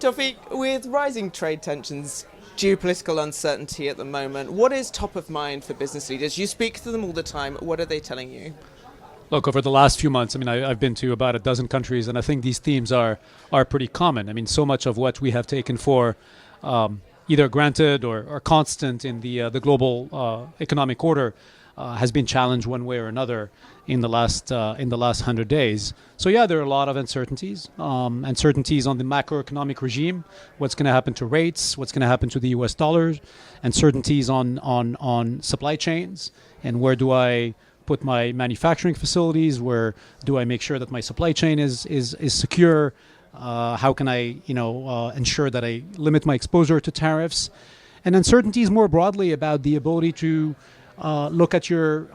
Tawfik, with rising trade tensions, geopolitical uncertainty at the moment, what is top of mind for business leaders? You speak to them all the time. What are they telling you? Look, over the last few months, I've been to about a dozen countries, and I think these themes are pretty common. So much of what we have taken for either granted or constant in the global economic order has been challenged one way or another in the last 100 days. So yeah, there are a lot of uncertainties. Uncertainties on the macroeconomic regime, what's going to happen to rates, what's going to happen to the U.S. dollars, uncertainties on supply chains, and where do I put my manufacturing facilities, where do I make sure that my supply chain is secure, how can I ensure that I limit my exposure to tariffs, and uncertainties more broadly about the ability to look at your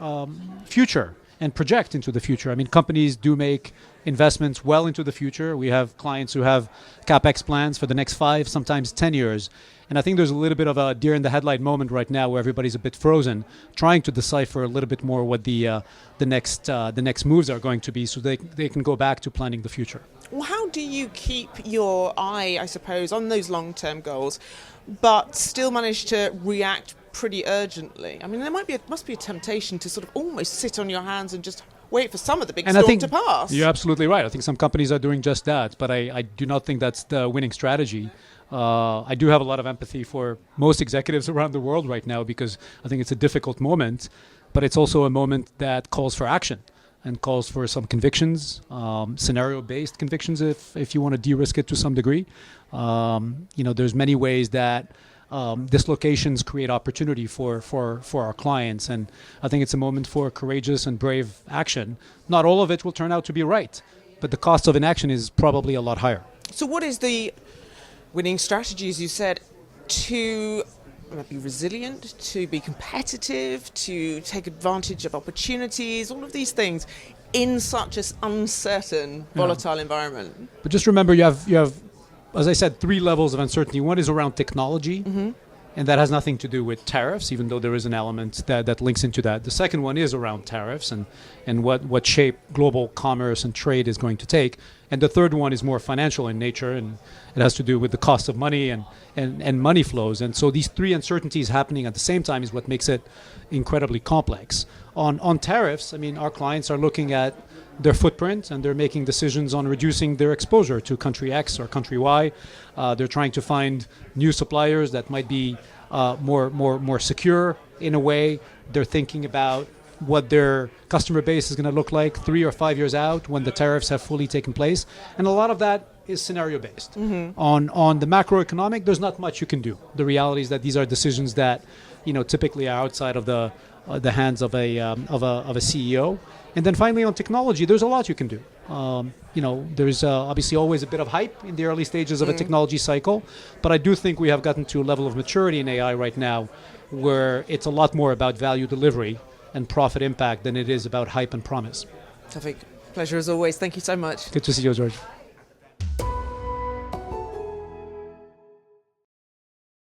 future and project into the future. Companies do make investments well into the future. We have clients who have CapEx plans for the next 5, sometimes 10 years. And I think there's a little bit of a deer in the headlight moment right now where everybody's a bit frozen, trying to decipher a little bit more what the next moves are going to be so they can go back to planning the future. Well, how do you keep your eye, I suppose, on those long-term goals, but still manage to react pretty urgently? There must be a temptation to sort of almost sit on your hands and just wait for some of the big storm to pass. You're absolutely right. I think some companies are doing just that, but I do not think that's the winning strategy. I do have a lot of empathy for most executives around the world right now because I think it's a difficult moment, but it's also a moment that calls for action and calls for some convictions, scenario-based convictions if you want to de-risk it to some degree. There's many ways that dislocations create opportunity for our clients, and I think it's a moment for courageous and brave action. Not all of it will turn out to be right, but the cost of inaction is probably a lot higher. So what is the winning strategy, as you said, to be resilient, to be competitive, to take advantage of opportunities, all of these things in such an uncertain, volatile environment? But just remember, you have, as I said, 3 levels of uncertainty. One is around technology, and that has nothing to do with tariffs, even though there is an element that links into that. The second one is around tariffs and what shape global commerce and trade is going to take. And the third one is more financial in nature, and it has to do with the cost of money and money flows. And so these 3 uncertainties happening at the same time is what makes it incredibly complex. On tariffs, our clients are looking at their footprint and they're making decisions on reducing their exposure to country X or country Y. They're trying to find new suppliers that might be more secure in a way. They're thinking about what their customer base is going to look like 3 or 5 years out when the tariffs have fully taken place. And a lot of that is scenario based. On the macroeconomic, there's not much you can do. The reality is that these are decisions that typically are outside of the hands of a CEO. And then finally on technology, there's a lot you can do. There's obviously always a bit of hype in the early stages of a technology cycle, but I do think we have gotten to a level of maturity in AI right now where it's a lot more about value delivery and profit impact than it is about hype and promise. Tawfik, pleasure as always. Thank you so much. Good to see you, George.